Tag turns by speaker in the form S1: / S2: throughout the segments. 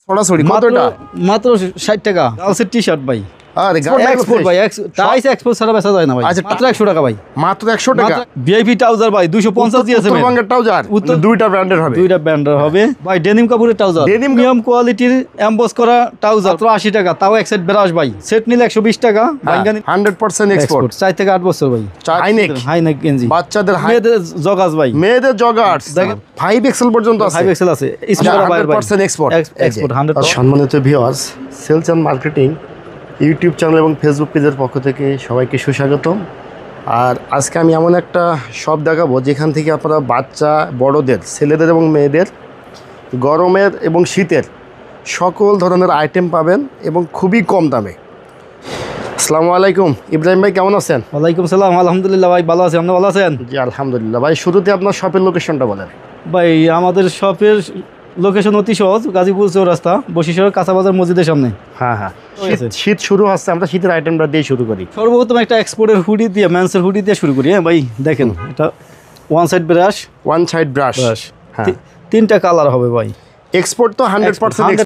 S1: সরাসরি কত এটা?
S2: মাত্র 60 টাকা গার্লসের টি-শার্ট ভাই।
S1: আরে
S2: এক্সপোর্ট ভাই, টাইস এক্সপোর্ট ছাড়া বেচা যায় না ভাই।
S1: আচ্ছা,
S2: মাত্র 100 টাকা ভাই।
S1: মাত্র 100 টাকা।
S2: ভিআইপি ট্রাউজার ভাই 250 দিয়েছে ভাই।
S1: উত্তরবঙ্গের ট্রাউজার দুইটা ব্র্যান্ডের হবে।
S2: দুইটা ব্র্যান্ডের হবে ভাই। ডেনিম কাপড়ের ট্রাউজার, প্রিমিয়াম কোয়ালিটির এমবস করা ট্রাউজার মাত্র 80 টাকা। তাও এক সেট ব্রাশ ভাই। সেট নিলে 120 টাকা।
S1: 100% এক্সপোর্ট।
S2: 4 থেকে 8 বছর ভাই। হাইনেক গেঞ্জি।
S1: বাচ্চাদের
S2: মেয়েদের জগার্স ভাই।
S1: মেয়েদের জগার্স 5 এক্সেল পর্যন্ত আছে।
S2: 5 এক্সেল আছে।
S1: 100% এক্সপোর্ট।
S2: এক্সপোর্ট 100%।
S1: সম্মানিত viewers, sales and marketing YouTube channel এবং ফেসবুক পেজের পক্ষ থেকে সবাইকে সুস্বাগতম। আর আজকে আমি এমন একটা শপ দেখাবো যেখান থেকে আপনারা বাচ্চা বড়দের, ছেলেদের এবং মেয়েদের গরমের এবং শীতের সকল ধরনের আইটেম পাবেন এবং খুবই কম দামে। আসসালামু আলাইকুম ইব্রাহিম ভাই, কেমন আছেন?
S2: ওয়ালাইকুম সালাম, আলহামদুলিল্লাহ ভাই, ভালো আছি। আপনি ভালো আছেন?
S1: জি আলহামদুলিল্লাহ। ভাই শুরুতে আপনার শপের লোকেশনটা বলেন।
S2: ভাই আমাদের শপের লোকেশন অতি সহজ, গাজীপুর চৌরাস্তা, বশিরহাট কাঁচা বাজার মসজিদের সামনে।
S1: হ্যাঁ, শীত শুরু হচ্ছে, আমরা শীতের আইটেমটা দিয়ে শুরু করি।
S2: সর্বপ্রথম একটা এক্সপোর্টের হুডি দিয়ে, ম্যান্সের হুডি দিয়ে শুরু করি। হ্যাঁ ভাই, দেখেন এটা ওয়ান সাইড ব্রাশ। হ্যাঁ, 3টা কালার হবে ভাই।
S1: এক্সপোর্ট তো 100%।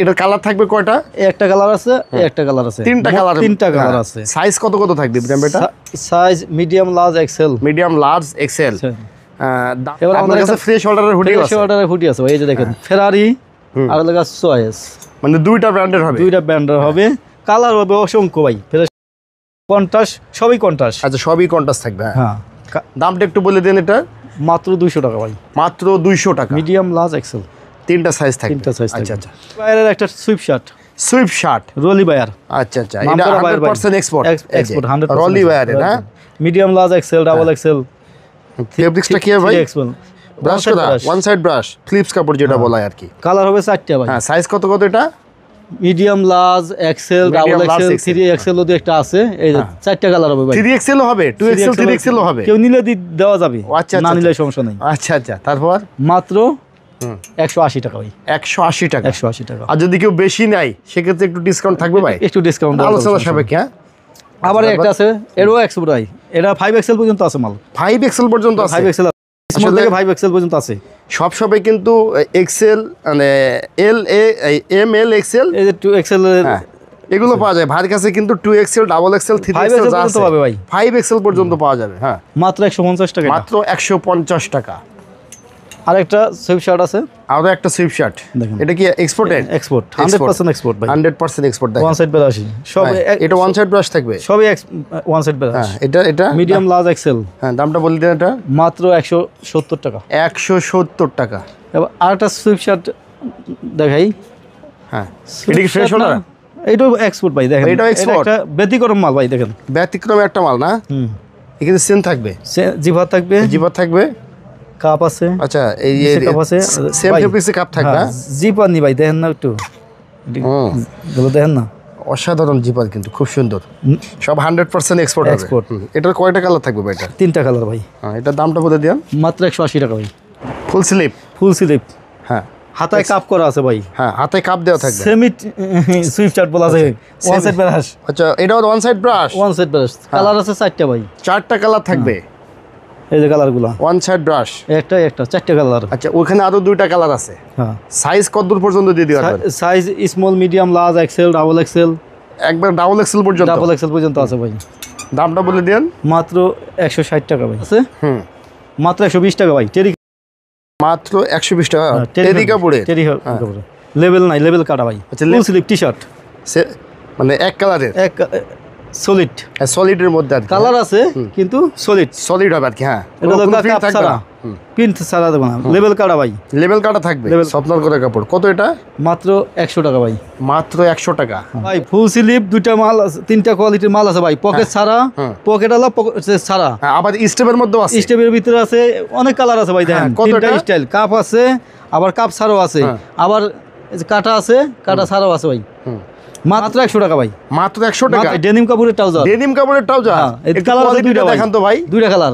S1: এটার কালার থাকবে কয়টা?
S2: একটা কালার আছে, একটা কালার আছে,
S1: 3টা কালার
S2: আছে।
S1: সাইজ কত থাকবে এটা?
S2: Size medium, large, XL.
S1: এবার আমাদের কাছে ফ্রেশ অর্ডারের হুডি আছে।
S2: হুডি আছে ভাই, এই যে দেখেন ফেরারি আর লাগা চয়েস,
S1: মানে দুইটা ব্র্যান্ডের হবে।
S2: কালার হবে অসংখ্য ভাই। কন্ট্রাস্ট, সবই কন্ট্রাস্ট।
S1: আচ্ছা, সবই কন্ট্রাস্ট থাকবে।
S2: হ্যাঁ,
S1: দামটা একটু বলে দেন। এটা
S2: মাত্র 200 টাকা ভাই।
S1: মাত্র 200 টাকা।
S2: মিডিয়াম, লার্জ, এক্সেল,
S1: 3টা সাইজ থাকবে।
S2: আচ্ছা। বায়ারের একটা সুইফট শার্ট রলি বায়ার।
S1: আচ্ছা, এটা 100% এক্সপোর্ট।
S2: 100%
S1: রলি বায়ারের। হ্যাঁ,
S2: medium, large, XL, double XL.
S1: ফেব্রিক্সটা কি ভাই? ব্রাশ করা, ওয়ান সাইড ব্রাশ, ফ্লিপস কাপড় যেটা বলা হয় আর কি।
S2: কালার হবে 4টা ভাই।
S1: হ্যাঁ, সাইজ কত এটা?
S2: Medium, large, XL, double XL, 3 XL ওদের একটা আছে। এই যে 4টা কালার হবে ভাই।
S1: 3 এক্সেল হবে, 2 এক্সেল, 3 এক্সেল হবে।
S2: কেউ নিলে দেওয়া যাবে, না নিলে সমস্যা নেই।
S1: আচ্ছা, তারপর
S2: মাত্র 180 টাকা ভাই।
S1: 180 টাকা।
S2: 180 টাকা।
S1: আর যদি কেউ বেশি নেয় সেক্ষেত্রে একটু ডিসকাউন্ট থাকবে ভাই?
S2: একটু ডিসকাউন্ট
S1: আলোচনা সাপেক্ষে। হ্যাঁ,
S2: আবার একটা আছে, এরও এক্সপোর্ট ভাই। এটা 5 এক্সেল পর্যন্ত আছে মাল।
S1: 5 এক্সেল পর্যন্ত আছে।
S2: 5 এক্সেল স্মল থেকে 5 এক্সেল পর্যন্ত আছে।
S1: সব শপে কিন্তু এক্সেল, মানে এল, এম, এল, এক্সেল,
S2: এই যে 2 এক্সেল
S1: এগুলো পাওয়া যায়। ভাইয়ের কাছে কিন্তু 2 এক্সেল, ডাবল এক্সেল, 3 এক্সেল যা আছে
S2: পাবে ভাই।
S1: 5 এক্সেল পর্যন্ত পাওয়া যাবে। হ্যাঁ,
S2: মাত্র 150 টাকা।
S1: মাত্র 150 টাকা।
S2: আরেকটা সুইফট শার্ট আছে।
S1: আরো একটা সুইফট শার্ট। এটা কি এক্সপোর্টেড?
S2: এক্সপোর্ট, 100% এক্সপোর্ট ভাই।
S1: 100% এক্সপোর্ট।
S2: ওয়ান সাইড ব্রাশ সব।
S1: এটা ওয়ান সাইড ব্রাশ থাকবে,
S2: সবই ওয়ান সাইড ব্রাশ।
S1: হ্যাঁ, এটা
S2: মিডিয়াম, লার্জ, এক্সেল।
S1: হ্যাঁ, দামটা বলে দেন। এটা
S2: মাত্র 170 টাকা।
S1: 170 টাকা।
S2: এবার আরেকটা সুইফট শার্ট দেখাই।
S1: হ্যাঁ, এটা কি ফ্রেশ অর্ডার?
S2: এইটাও এক্সপোর্ট ভাই। দেখেন
S1: এটা এক্সপোর্ট,
S2: একটা ব্যতিক্রম মাল ভাই। দেখেন
S1: ব্যতিক্রম একটা মাল না? এখানে সেন থাকবে,
S2: জিভার থাকবে, কাপ আছে।
S1: আচ্ছা, এই
S2: কাপ আছে,
S1: সেম ফেব্রিক্সে কাপ থাকবে।
S2: জিপার নি ভাই, দেখেন না একটু, দেখেন না,
S1: অসাধারণ জিপার, কিন্তু খুব সুন্দর। সব 100% এক্সপোর্ট। এটার কয়টা কালার থাকবে ভাই? এটা
S2: 3টা কালার ভাই।
S1: হ্যাঁ, এটার দামটা বলে দিন।
S2: মাত্র 180 টাকা ভাই।
S1: ফুল স্লিপ।
S2: হ্যাঁ, হাতায় কাপ করা আছে ভাই।
S1: হ্যাঁ, হাতে কাপ দেওয়া থাকবে।
S2: সেমি সুইফট শার্ট বলা আছে। One side brush.
S1: আচ্ছা, এটাও ওয়ান সাইড ব্রাশ।
S2: কালার আছে 4টা ভাই।
S1: 4টা কালার থাকবে।
S2: এই যে কালারগুলো, ওয়ান সাইড ব্রাশ, একটা 4টা কালার।
S1: আচ্ছা, ওখানে আরো 2টা কালার আছে।
S2: হ্যাঁ,
S1: সাইজ কতদূর পর্যন্ত দিয়ে দিবেন?
S2: Size small, medium, large, XL, double XL.
S1: একবার ডাবল এক্সেল পর্যন্ত
S2: আছে ভাই।
S1: দামটা বলে দেন।
S2: মাত্র 160 টাকা ভাই আছে। মাত্র 120 টাকা ভাই।
S1: মাত্র 120 টাকা। টেরি কাপড়ে,
S2: লেবেল নাই, লেবেল কাটা ভাই।
S1: আচ্ছা,
S2: ফুল স্লিভ টি-শার্ট,
S1: মানে এক কালারের, সলিডের মধ্যে আর
S2: কালার আছে, কিন্তু
S1: সলিড হবে আর কি। হ্যাঁ,
S2: এটা তো কাপ ছাড়া, প্রিন্ট ছাড়া দেব না। লেবেল কাটা ভাই,
S1: লেবেল কাটা থাকবে। স্বপ্নার করে কাপড়। কত এটা?
S2: মাত্র 100 টাকা ভাই।
S1: মাত্র 100 টাকা
S2: ভাই। ফুল স্লিভ, 2টা মাল আছে, 3টা কোয়ালিটির মাল আছে ভাই। পকেট ছাড়া, পকেট আলা, পকেট ছাড়া।
S1: আবার স্টেপের মধ্যে আছে,
S2: স্টেপের ভিতরে আছে, অনেক কালার আছে ভাই। দেখেন 3টা স্টাইল, কাপ আছে, আবার কাপ ছাড়াও আছে, আবার কাটা আছে, কাটা ছাড়াও আছে ভাই। মাত্র 100 টাকা ভাই।
S1: মাত্র 100 টাকা।
S2: ডেনিম কাপড়ের ট্রাউজার।
S1: একটু কোয়ালিটি দেখান তো ভাই।
S2: 2টা কালার।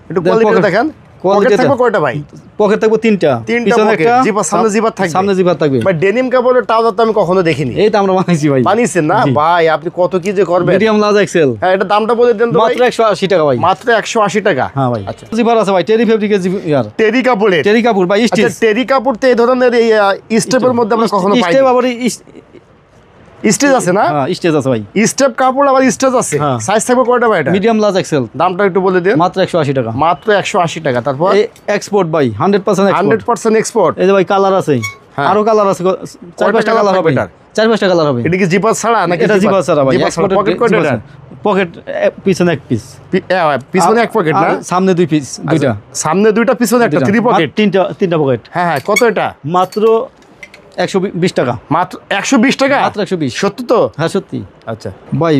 S1: একটু কোয়ালিটি দেখান। পকেট থাকবে কয়টা ভাই?
S2: পকেট থাকবে তিনটা পিছনে একটা,
S1: সামনে জিপার থাকবে।
S2: সামনে জিপার থাকবে।
S1: ভাই ডেনিম কাপড়ের ট্রাউজার তো আমি কখনো দেখিনি।
S2: এই তো আমরা বানাইছি ভাই।
S1: বানিয়েছেন না ভাই? আপনি কত কি যে করবেন।
S2: Medium large Excel.
S1: হ্যাঁ, এটা দামটা বলে দেন তো ভাই।
S2: মাত্র 180 টাকা ভাই।
S1: মাত্র 180 টাকা।
S2: হ্যাঁ ভাই।
S1: আচ্ছা,
S2: জিপার আছে ভাই, টেরি ফেব্রিকের ইয়ার
S1: টেরি কাপড়ের।
S2: টেরি কাপড় ভাই,
S1: আচ্ছা,
S2: স্টিচ।
S1: টেরি কাপড় তো এই ধরনের এই স্টেপের মধ্যে আমরা কখনো পাই
S2: স্টেপ আবার
S1: স্টেজ আছে না?
S2: হ্যাঁ, স্টেজ আছে ভাই।
S1: স্টেপ কাপড় আবার স্টেজ আছে।
S2: হ্যাঁ।
S1: সাইজ থাকবে কয়টা ভাই এটা?
S2: Medium large Excel.
S1: দামটা একটু বলে দেন।
S2: মাত্র 180 টাকা।
S1: মাত্র 180 টাকা। তারপর
S2: এই এক্সপোর্ট ভাই, 100% এক্সপোর্ট।
S1: 100% এক্সপোর্ট।
S2: এই যে ভাই কালার আছে,
S1: হ্যাঁ।
S2: আরো কালার আছে, 4-5টা কালার হবে। 4-5টা কালার হবে।
S1: এটা কি জিপার ছাড়া নাকি?
S2: এটা জিপার ছাড়া ভাই।
S1: পকেট কয়টা এটা?
S2: পকেট পিছনে এক পিস,
S1: পিছনে এক পকেট না?
S2: সামনে দুই পিস, দুইটা।
S1: সামনে দুইটা পিছনে একটা, থ্রি পকেট।
S2: তিনটা পকেট।
S1: হ্যাঁ হ্যাঁ, কত এটা?
S2: মাত্র 120 টাকা।
S1: মাত্র 120 টাকা?
S2: মাত্র 120।
S1: সত্যি তো?
S2: হ্যাঁ সত্যি
S1: আচ্ছা
S2: ভাই।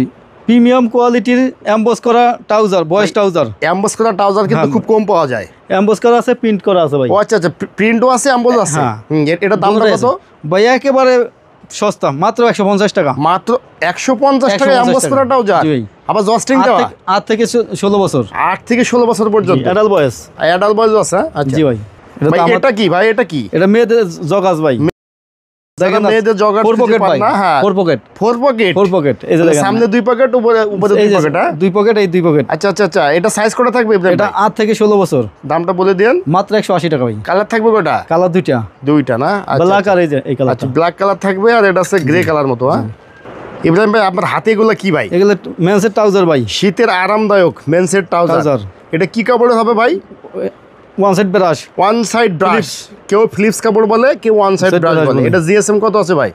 S2: প্রিমিয়াম কোয়ালিটির এমবস করা ট্রাউজার, বয়েজ ট্রাউজার।
S1: এমবস করা ট্রাউজার কিন্তু
S2: হ্যাঁ।
S1: খুব কম পাওয়া যায়।
S2: এমবস করা আছে, প্রিন্ট করা আছে ভাই।
S1: ও আচ্ছা আচ্ছা, প্রিন্টও আছে, এমবস আছে।
S2: হ্যাঁ।
S1: এটা দামটা কত
S2: ভাই? একেবারে সস্তা, মাত্র 150 টাকা।
S1: মাত্র 150 টাকা এমবস করা ট্রাউজার।
S2: জি ভাই।
S1: আবার জস্টিং দেওয়া?
S2: 8 থেকে 16 বছর।
S1: 8 থেকে 16 বছর পর্যন্ত
S2: অ্যাডাল্ট বয়েজ।
S1: অ্যাডাল্ট বয়স আছে। আচ্ছা
S2: জি ভাই।
S1: ভাই, এটা কি ভাই? এটা কি?
S2: এটা মেয়েদের জগাস ভাই। দেখেন
S1: মেয়েদের জগার
S2: 4 পকেট ভাই।
S1: না? হ্যাঁ,
S2: 4 পকেট।
S1: 4 পকেট।
S2: 4 পকেট। এই যে দেখেন,
S1: সামনে 2 পকেট, উপরে উপরে 2 পকেট। হ্যাঁ,
S2: 2 পকেট, এই 2 পকেট।
S1: আচ্ছা আচ্ছা আচ্ছা, এটা সাইজ কত থাকবে ইব্রাহিম
S2: এটা
S1: ভাই?
S2: 8 থেকে 16 বছর।
S1: দামটা বলে দেন।
S2: মাত্র 180 টাকা ভাই।
S1: কালার থাকবে কয়টা?
S2: কালার দুইটা।
S1: দুইটা না?
S2: ব্ল্যাক আর এই যে এই কালারটা।
S1: আচ্ছা, ব্ল্যাক কালার থাকবে আর এটা আছে গ্রে কালার মতো। হ্যাঁ ইব্রাহিম ভাই, আপনার হাতে এগুলো কি ভাই?
S2: এগুলো মেন্সের ট্রাউজার ভাই।
S1: শীতের আরামদায়ক মেন্সের ট্রাউজার। এটা কি কাপড়ের হবে ভাই?
S2: One side brush.
S1: One side brush. কেউ ফিলিপস কাপড় বলে, কেউ ওয়ান সাইড ব্রাশ বলে। এটা জিএসএম কত আছে ভাই?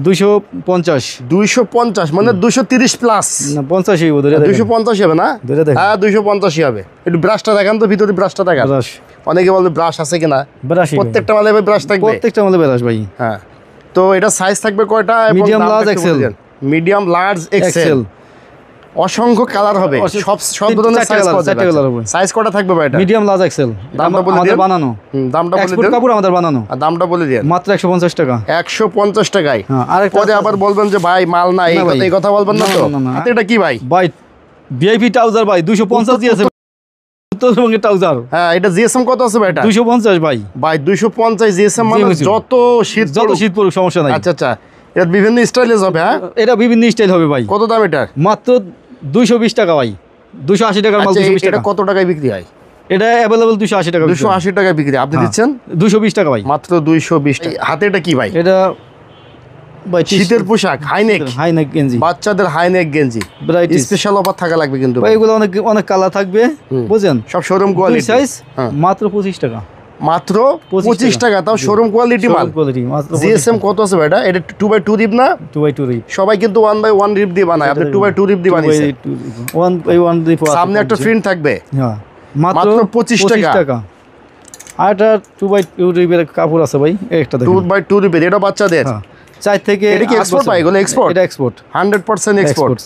S2: 250।
S1: 250 মানে 230 প্লাস
S2: না 50ই বোধ হয়।
S1: 250 হবে না? হ্যাঁ 250 হবে। একটু ব্রাশটা দেখান তো, ভিতরে ব্রাশটা দেখান।
S2: ব্রাশ।
S1: অনেকে বলবে ব্রাশ আছে কিনা।
S2: ব্রাশ
S1: প্রত্যেকটা মালে ব্রাশ থাকবে?
S2: প্রত্যেকটা মালে ব্রাশ ভাই।
S1: হ্যাঁ। তো এটা সাইজ থাকবে কয়টা?
S2: Medium large Excel.
S1: Medium large Excel. অসংখ্য কালার হবে, সব ধরনের সাইজ পাওয়া যাবে। সাইজ কয়টা থাকবে ভাই এটা?
S2: Medium large Excel.
S1: দামটা বলে
S2: আমাদের
S1: দেন।
S2: বানানো।
S1: দামটা বলে
S2: এক্সপোর্ট
S1: দেন।
S2: কাপড় আমাদের বানানো।
S1: আর দামটা বলে দেন।
S2: মাত্র 150 টাকা।
S1: 150 টাকায়।
S2: হ্যাঁ, আরেকটা
S1: পরে আবার বলবেন যে ভাই মাল নাই,
S2: না ভাই।
S1: এই কথা বলবেন না তো?
S2: না।
S1: হাতে এটা কি ভাই?
S2: ভাই ভিআইপি ট্রাউজার ভাই, 250 দিয়েছে। উত্তরবঙ্গের ট্রাউজার।
S1: হ্যাঁ, এটা জিএসএম কত আছে ভাই এটা?
S2: 250 ভাই।
S1: ভাই 250 জিএসএম মানে যত শীত
S2: পড়ুক সমস্যা নাই।
S1: আচ্ছা আচ্ছা, এটা বিভিন্ন স্টাইলেজ হবে। হ্যাঁ,
S2: এটা বিভিন্ন স্টাইল হবে ভাই।
S1: কত দাম এটা?
S2: মাত্র 220 টাকা ভাই। 280 টাকার মাল। 220
S1: এটা
S2: টাকা।
S1: কত টাকায় বিক্রি হয়?
S2: এটা अवेलेबल 280 টাকা।
S1: 280 টাকায় বিক্রি, আপনি দিচ্ছেন
S2: 220 টাকা ভাই।
S1: মাত্র 220 টাকা। হাতে এটা কি ভাই?
S2: এটা ভাই
S1: শীতের পোশাক, হাইনেক।
S2: হাইনেক গেঞ্জি।
S1: বাচ্চাদের হাইনেক গেঞ্জি।
S2: ভ্যারাইটিস।
S1: স্পেশাল অফার থাকা লাগবে কিন্তু
S2: ভাই এগুলো অনেক কালার থাকবে, বুঝেন?
S1: সব শোরুম কোয়ালিটি
S2: সাইজ।
S1: হ্যাঁ।
S2: মাত্র 25 টাকা।
S1: মাত্র 25 টাকা, তাও শোরুম কোয়ালিটি মাল।
S2: কোয়ালিটি মাত্র।
S1: জিএসএম কত আছে ভাই এটা? এটা 2x2 রিব না?
S2: 2x2 রিপ।
S1: সবাই কিন্তু 1x1 রিব দিয়ে বানায়, আপনি 2x2 রিব দিয়ে বানিয়েছেন।
S2: 1x1 রিপ।
S1: সামনে একটা প্রিন্ট থাকবে।
S2: হ্যাঁ,
S1: মাত্র 25 টাকা।
S2: আর এটা 2x2 রিপের কাপড় আছে ভাই, একটা দেখুন।
S1: 2x2 রিপের, এটা বাচ্চাদের।
S2: 4 থেকে।
S1: এটা কি এক্সপোর্ট ভাই? এগুলো এক্সপোর্ট?
S2: এটা এক্সপোর্ট।
S1: 100% এক্সপোর্ট।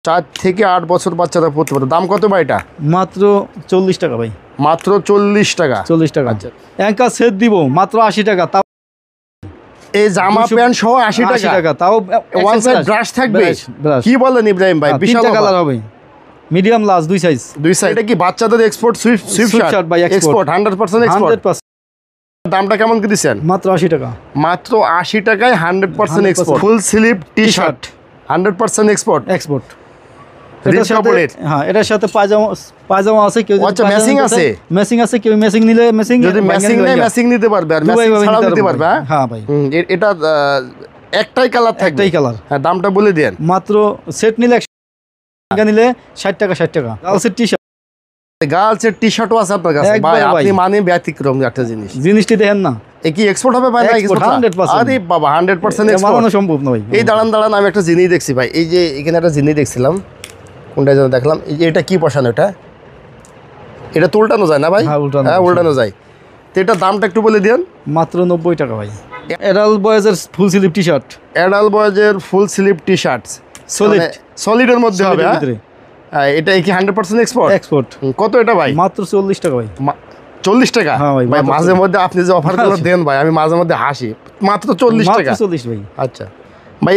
S1: 4 থেকে 8 বছর বাচ্চারা পড়তে পারে। দাম কত ভাই এটা?
S2: মাত্র 40 টাকা ভাই।
S1: মাত্র 40 টাকা।
S2: 40 টাকা।
S1: আচ্ছা।
S2: অ্যাঙ্কার সেট দিব মাত্র 80 টাকা। তাও
S1: এই জামা প্যান্ট সহ 80 টাকা।
S2: তাও
S1: ওয়ান সাইড ব্রাশ থাকবে। কি বলেন ইব্রাহিম ভাই? বিশাল
S2: কালার হবে। মিডিয়াম লার্জ দুই সাইজ।
S1: দুই সাইড। এটা কি বাচ্চাদের এক্সপোর্ট সুইফট শার্ট
S2: ভাই?
S1: Export 100% export.
S2: 100%।
S1: দামটা কেমন কি দিচ্ছেন?
S2: মাত্র 80 টাকা।
S1: মাত্র 80 টাকায় 100% export. Full sleeve T shirt 100% export.
S2: Export.
S1: Rich কাপড়ের।
S2: হ্যাঁ, এটার সাথে পায়জামা আছে। কেউ
S1: আচ্ছা, ম্যাচিং আছে?
S2: ম্যাচিং আছে। কেউ ম্যাচিং নিলে ম্যাচিং,
S1: যদি ম্যাচিং নেয় ম্যাচিং নিতে পারবে, আর ম্যাচিং ছাড়াও নিতে পারবে।
S2: হ্যাঁ ভাই।
S1: এটা একটাই কালার থাকবে।
S2: একটাই কালার।
S1: হ্যাঁ, দামটা বলে দেন।
S2: মাত্র সেট নিলে 100 টাকা, নিলে 60 টাকা। 60 টাকা। গার্লসের টি শার্ট।
S1: গার্লসের টি শার্টও আছে আপনার কাছে ভাই? আপনি মানে ব্যতিক্রম একটা জিনিসটি
S2: দেখেন না।
S1: এ কি এক্সপোর্ট হবে ভাই? না এক্সপোর্ট
S2: 100%।
S1: আরে বাবা, 100% এক্সপোর্ট।
S2: বানানো সম্ভব না ভাই।
S1: এই দাঁড়ান আমি একটা জিনিস দেখছি ভাই। এই যে এখানে একটা জিনিস দেখছিলাম, কোনটা যেন দেখলাম। এই যে এটা কি বসানো? এটা তো উল্টানো যায় না ভাই?
S2: হ্যাঁ,
S1: উল্টানো যায়। তো এটা দামটা একটু বলে দেন।
S2: মাত্র 90 টাকা ভাই। অ্যাডাল্ট বয়েজের full sleeve T shirt.
S1: Adult বয়েজের ফুল স্লিভ টি শার্ট সলিডের মধ্যে হবে। এটা কি 100% এক্সপোর্ট?
S2: এক্সপোর্ট।
S1: কত এটা ভাই?
S2: মাত্র 40 টাকা ভাই।
S1: 40 টাকা?
S2: হ্যাঁ ভাই।
S1: ভাই মাঝে মধ্যে আপনি যে অফারগুলো দেন ভাই, আমি মাঝে মধ্যে হাসি। মাত্র 40 টাকা।
S2: 40 ভাই।
S1: আচ্ছা, ভাই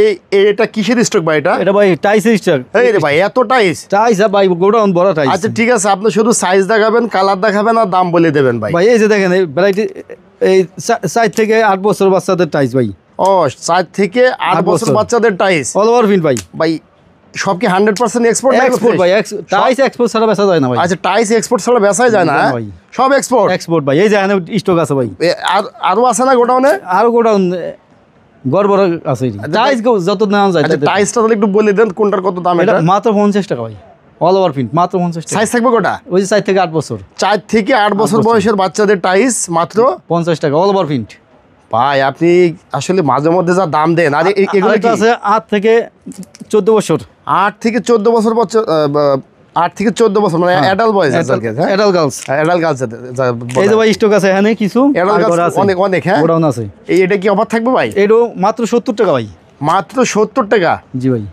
S1: এটা কিসের স্টক ভাই এটা?
S2: এটা ভাই টাইসের স্টক।
S1: এই রে ভাই এত টাইস?
S2: টাইস ভাই গোডাউন বড় টাইস।
S1: আচ্ছা ঠিক আছে, আপনি শুধু সাইজ দেখাবেন, কালার দেখাবেন আর দাম বলে দেবেন ভাই।
S2: ভাই এই যে দেখেন এই ভ্যারাইটি, এই 4 থেকে 8 বছর বাচ্চাদের টাইস ভাই।
S1: ও 4 থেকে 8 বছর বাচ্চাদের টাইস
S2: অল ওভার প্রিন্ট ভাই।
S1: ভাই সব কি 100% এক্সপোর্ট?
S2: এক্সপোর্ট ভাই, টাইস এক্সপোর্ট ছাড়া বেচা যায় না ভাই।
S1: আচ্ছা টাইস এক্সপোর্ট ছাড়া বেচাই যায় না
S2: ভাই,
S1: সব এক্সপোর্ট?
S2: এক্সপোর্ট ভাই। এই যে এখানে স্টক আছে ভাই,
S1: আর আরো আছে না গোডাউনে?
S2: আরো গোডাউন গড়বড় আছে। টাইস যত নেওয়া যায়।
S1: আচ্ছা টাইসটা তাহলে একটু বলে দেন কোনটার কত দাম?
S2: এটা
S1: এটা
S2: মাত্র 50 টাকা ভাই, অল ওভার প্রিন্ট মাত্র 50 টাকা।
S1: সাইজ থাকবে কোটা?
S2: ওই যে 4 থেকে 8 বছর।
S1: 4 থেকে 8 বছর বয়সের বাচ্চাদের টাইস মাত্র
S2: 50 টাকা, অল ওভার প্রিন্ট।
S1: ভাই আপনি আসলে মাঝে মধ্যে যা দাম দেন। আর এগুলো কি
S2: আছে 8 থেকে 14 বছর।
S1: 8 থেকে 14 বছর 8 থেকে 14 বছর মানে অ্যাডাল্ট বয়স আছে আর কি। হ্যাঁ
S2: অ্যাডাল্ট গার্লস,
S1: অ্যাডাল্ট গার্লস।
S2: এই যে ভাই স্টক আছে এখানে কিছু
S1: অ্যাডাল্ট গার্লস অনেক অনেক। হ্যাঁ
S2: গোডাউন আছে।
S1: এটা কি অফার থাকবে ভাই?
S2: এটাও মাত্র 70 টাকা ভাই।
S1: মাত্র 70 টাকা?
S2: জি ভাই,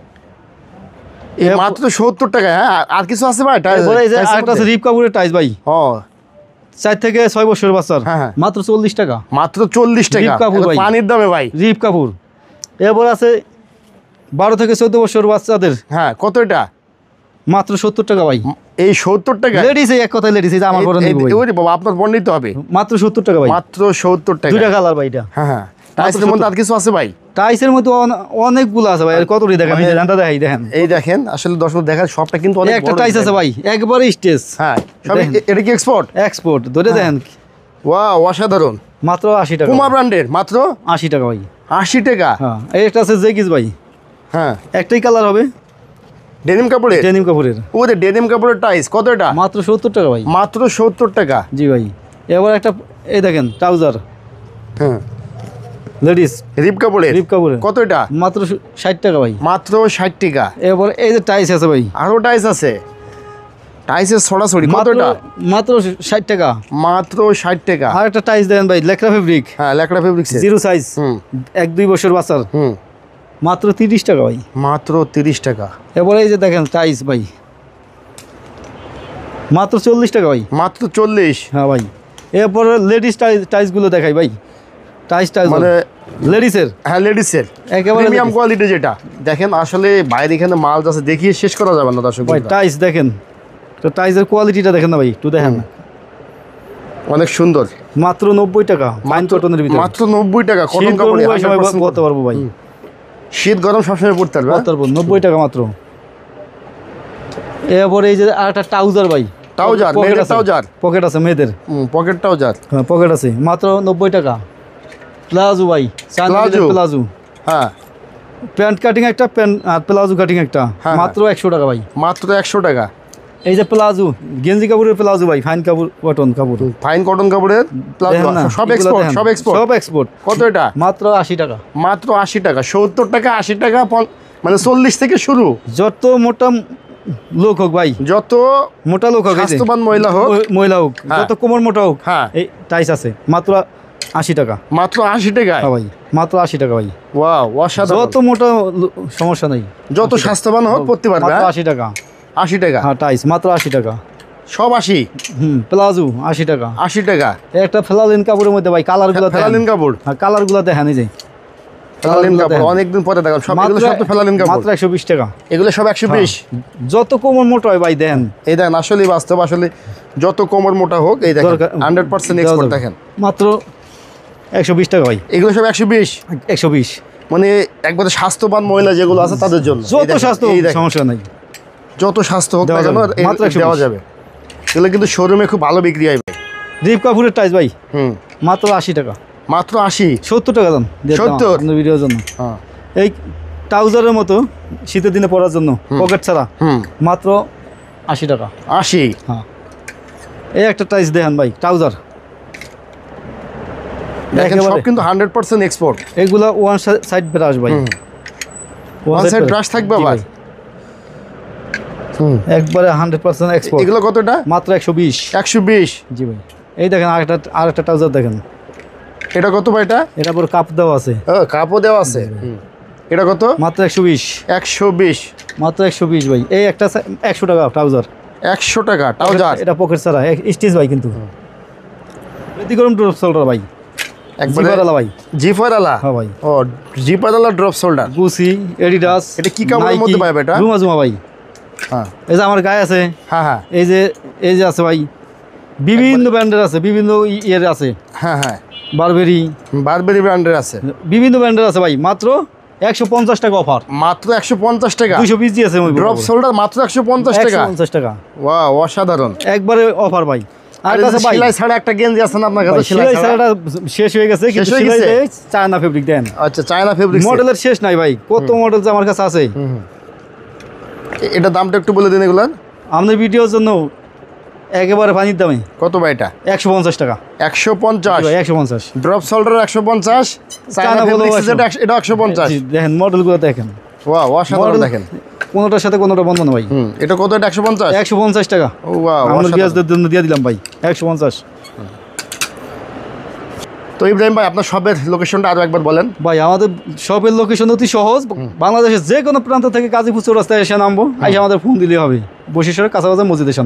S1: এই মাত্র 70 টাকা। হ্যাঁ আর কিছু আছে ভাই?
S2: এরপরে এই যে আরেকটা আছে রিপ কাপুরের টাইস ভাই।
S1: ও
S2: 4 থেকে 6 বছর বাচ্চার,
S1: হ্যাঁ
S2: মাত্র 40 টাকা।
S1: মাত্র 40 টাকা
S2: রিপ কাপুর ভাই,
S1: পানির দামে ভাই।
S2: রিপ কাপুর। এরপর আছে 12 থেকে 14 বছর বাচ্চাদের।
S1: হ্যাঁ কত এটা?
S2: মাত্র 70 টাকা ভাই।
S1: এই 70 টাকা
S2: লেডিস, এই এক কথায় লেডিস, এই যে আমার বড় নিব ভাই।
S1: ওরে বাবা আপনার বড় নিতে হবে।
S2: মাত্র 70 টাকা ভাই,
S1: মাত্র 70 টাকা।
S2: দুইটা কালার ভাই এটা।
S1: হ্যাঁ হ্যাঁ টাইসের মধ্যে আর কিছু আছে ভাই?
S2: টাইসের মধ্যে অনেকগুলো আছে ভাই। কতটি দেখেন, আমি জানটা দেখাই দেখেন।
S1: এই দেখেন আসলে দর্শক দেখেন সবটা কিন্তু অনেক
S2: একটা
S1: বড়
S2: টাইস আছে ভাই, একবারে স্টেজ।
S1: হ্যাঁ সব
S2: দেখেন।
S1: এটা কি এক্সপোর্ট?
S2: এক্সপোর্ট ধরে দেখেন।
S1: ওয়াও অসাধারণ।
S2: মাত্র 80 টাকা।
S1: পুমা ব্র্যান্ডের মাত্র
S2: 80 টাকা ভাই।
S1: 80 টাকা?
S2: হ্যাঁ এই একটা আছে জেগিস ভাই।
S1: হ্যাঁ
S2: একটাই কালার হবে,
S1: ডেনিম কাপড়ের?
S2: ডেনিম কাপড়ের।
S1: ওরে ডেনিম কাপড়ের টাইস কত এটা?
S2: মাত্র 70 টাকা ভাই।
S1: মাত্র 70 টাকা?
S2: জি ভাই। এবার একটা এই দেখেন ট্রাউজার
S1: হ্যাঁ
S2: লেডিস,
S1: রিপ কাপড়ের?
S2: রিপ কাপড়ের
S1: কত এটা?
S2: মাত্র 60 টাকা ভাই।
S1: মাত্র 60 টাকা?
S2: এবার এই যে টাইস আছে ভাই,
S1: আরো টাইস আছে? টাইসের ছড়াছড়ি কত এটা?
S2: মাত্র 60 টাকা।
S1: মাত্র 60 টাকা?
S2: আর একটা টাইস দেন ভাই, লেকড়া ফেব্রিক।
S1: হ্যাঁ লেকড়া ফেব্রিক্সের
S2: জিরো সাইজ,
S1: হুম
S2: 1-2 বছর বাচ্চার।
S1: হুম
S2: মাত্র 30 টাকা ভাই।
S1: মাত্র 30 টাকা?
S2: এবার এই যে দেখেন টাইস ভাই, মাত্র 40 টাকা ভাই।
S1: মাত্র 40?
S2: হ্যাঁ ভাই। এরপর লেডিস টাইসগুলো দেখাই ভাই। টাইস
S1: মানে
S2: লেডিসের।
S1: হ্যাঁ লেডিসের
S2: একেবারে
S1: প্রিমিয়াম কোয়ালিটি যেটা দেখেন আসলে বাইরে এখানে মাল আছে দেখিয়ে শেষ করা যাবে না দর্শক।
S2: ভাই টাইস দেখেন, তো টাইসের কোয়ালিটিটা দেখেন না ভাই, একটু দেখেন না।
S1: অনেক সুন্দর।
S2: মাত্র 90 টাকা, মাইন কটনের ভিতরে।
S1: মাত্র 90 টাকা? কটন
S2: শীত গরম
S1: কাপড়ে
S2: উভয় সময় পরতে পারবো ভাই।
S1: শীত গরম সবসময় পড়তে পারবে?
S2: পরতে পারবো 90 টাকা মাত্র। এরপরে এই যে আরেকটা ট্রাউজার ভাই,
S1: ট্রাউজার মেয়েদের ট্রাউজার?
S2: পকেট আছে মেয়েদের,
S1: পকেট ট্রাউজার?
S2: হ্যাঁ পকেট আছে, মাত্র 90 টাকা। প্লাজো ভাই, প্লাজো।
S1: হ্যাঁ
S2: প্যান্ট কাটিং একটা, প্যান্ট আর প্লাজো কাটিং একটা,
S1: হ্যাঁ,
S2: মাত্র 100 টাকা ভাই।
S1: মাত্র 100 টাকা?
S2: এই যে প্লাজো, গেঞ্জি কাপড়ের প্লাজো ভাই, ফাইন কাপড়, কটন কাপড়,
S1: ফাইন কটন কাপড়ের প্লাজো
S2: দেখেন না,
S1: সব
S2: এগুলো
S1: এক্সপোর্ট?
S2: দেখেন,
S1: সব এক্সপোর্ট?
S2: সব এক্সপোর্ট।
S1: কত এটা?
S2: মাত্র 80 টাকা।
S1: মাত্র 80 টাকা? 70 টাকা 80 টাকা মানে 40 থেকে শুরু?
S2: যত মোটা লোক হোক ভাই,
S1: যত
S2: মোটা লোক হোক,
S1: স্বাস্থ্যবান মহিলা হোক,
S2: হ্যাঁ, যত কোমর মোটা হোক,
S1: হ্যাঁ
S2: এই টাইস আছে মাত্র 80 টাকা।
S1: মাত্র 80 টাকা?
S2: হ্যাঁ ভাই, মাত্র 80 টাকা ভাই।
S1: ওয়াও অসাধারণ।
S2: যত মোটা সমস্যা নেই,
S1: যত স্বাস্থ্যবান হোক পড়তে পারবে?
S2: মাত্র 80 টাকা।
S1: 80 টাকা?
S2: হ্যাঁ টাইস মাত্র 80 টাকা।
S1: সব 80?
S2: প্লাজো 80 টাকা।
S1: 80 টাকা?
S2: একটা ফেলালিন কাপড়ের মধ্যে ভাই, কালারগুলো
S1: ফেলালিন কাপড়?
S2: হ্যাঁ কালারগুলো দেখেন, এই যে
S1: ফেলালিন কাপড় অনেকদিন পরে দেখাল সব। এগুলো সব তো ফেলালিন কাপড়?
S2: মাত্র 120 টাকা।
S1: এগুলো সব 120?
S2: যত কোমর মোটা হয় ভাই দেখেন,
S1: এই দেখেন আসলে বাস্তব, আসলে যত কোমর মোটা হোক এই দেখেন 100% এক্সপোর্ট দেখেন।
S2: মাত্র 120 টাকা ভাই।
S1: এগুলো সব 120?
S2: 120
S1: মানে একবারে স্বাস্থ্যবান মহিলা যেগুলো আছে তাদের জন্য।
S2: যত স্বাস্থ্য সমস্যা নাই,
S1: যত স্বাস্থ্য হোক না কেন
S2: মাত্র
S1: দেওয়া যাবে। এগুলো কিন্তু শোরুমে খুব ভালো বিক্রি হয় ভাই।
S2: রিপ কাপুরের টাইস ভাই, মাত্র 80 টাকা।
S1: মাত্র 80?
S2: 70 টাকা দাম
S1: 70?
S2: আপনার ভিডিওর জন্য।
S1: হ্যাঁ
S2: এই ট্রাউজারের মতো শীতের দিনে পরার জন্য, পকেট ছাড়া, মাত্র 80 টাকা।
S1: 80?
S2: হ্যাঁ। এই একটা টাইস দেখেন ভাই, ট্রাউজার
S1: দেখেন সব কিন্তু 100% এক্সপোর্ট।
S2: এগুলা ওয়ান সাইড ব্রাশ ভাই,
S1: ওয়ান সাইড ব্রাশ থাকবে আবার?
S2: একবারে 100% এক্সপোর্ট।
S1: এগুলো কতটা?
S2: মাত্র 120।
S1: 120?
S2: জি ভাই। এই দেখেন আরেকটা ট্রাউজার দেখেন,
S1: এটা কত ভাই?
S2: এটা পুরো কাপ দেওয়া আছে,
S1: কাপও দেওয়া আছে। এটা কত?
S2: মাত্র 120।
S1: 120?
S2: মাত্র 120 ভাই। এই একটা 100 টাকা ট্রাউজার।
S1: 100 টাকা ট্রাউজার?
S2: এটা পকেট ছাড়া, স্টিচ ভাই কিন্তু। ব্যতিক্রম টপ শোল্ডার ভাই,
S1: একবারে
S2: জিপারওয়ালা ভাই।
S1: জিপারওয়ালা?
S2: হ্যাঁ ভাই।
S1: ও জিপারওয়ালা ড্রপ শোল্ডার।
S2: Gucci, Adidas.
S1: এটা কি কাপড়ের মধ্যে পাবে এটা?
S2: জুমা জুমা ভাই।
S1: হ্যাঁ
S2: এই যে আমার গায়ে আছে,
S1: হ্যাঁ হ্যাঁ
S2: এই যে আছে ভাই, বিভিন্ন ব্র্যান্ডের আছে, বিভিন্ন ইয়ের আছে।
S1: হ্যাঁ হ্যাঁ
S2: বারবেরি
S1: ব্র্যান্ডের আছে,
S2: বিভিন্ন ব্র্যান্ডের আছে ভাই। মাত্র 150 টাকা অফার।
S1: মাত্র 150 টাকা?
S2: 200 পিস দিয়েছে
S1: ড্রপ শোল্ডার মাত্র 150 টাকা?
S2: 150 টাকা।
S1: ওয়াও, অসাধারণ।
S2: একবারে অফার ভাই।
S1: আর
S2: কাছে ভাই
S1: সেলাই ছাড়া একটা গেঞ্জি আছে না আপনার কাছে?
S2: সেলাই ছাড়াটা শেষ হয়ে গেছে, কিন্তু
S1: শেষ হয়ে গেছে?
S2: সেলাই চায়না ফেব্রিক দেন।
S1: আচ্ছা, চায়না ফেব্রিক।
S2: মডেলের শেষ নাই ভাই, কত মডেল যে আমার কাছে আছে।
S1: এটা দামটা একটু বলে দিন এগুলার।
S2: আমাদের ভিডিওর জন্য একেবারে পানির দামে।
S1: কত ভাই এটা?
S2: 150 টাকা।
S1: 150?
S2: 150।
S1: ড্রপ শোল্ডার 150, চায়না ফেব্রিক্স যেটা এটা 150।
S2: দেখেন মডেলগুলো দেখেন।
S1: ওয়াও, অসাধারণ। দেখেন
S2: কোনোটার সাথে কোনোটা বন্ধ না ভাই।
S1: এটা কত? এটা 150?
S2: 150 টাকা।
S1: ও ওয়াও,
S2: আমাদের বিয়াজদের জন্য দিয়ে দিলাম ভাই 150।
S1: তো ইব্রাহিম ভাই, আপনার শপের লোকেশনটা আরো একবার বলেন।
S2: ভাই আমাদের শপের লোকেশন অতি সহজ। বাংলাদেশের যে কোনো প্রান্ত থেকে গাজীপুর চৌরাস্তায় এসে নামবো, এসে আমাদের ফোন দিলে হবে। বশিরহাটের কাছাকাছি মসজিদের সামনে।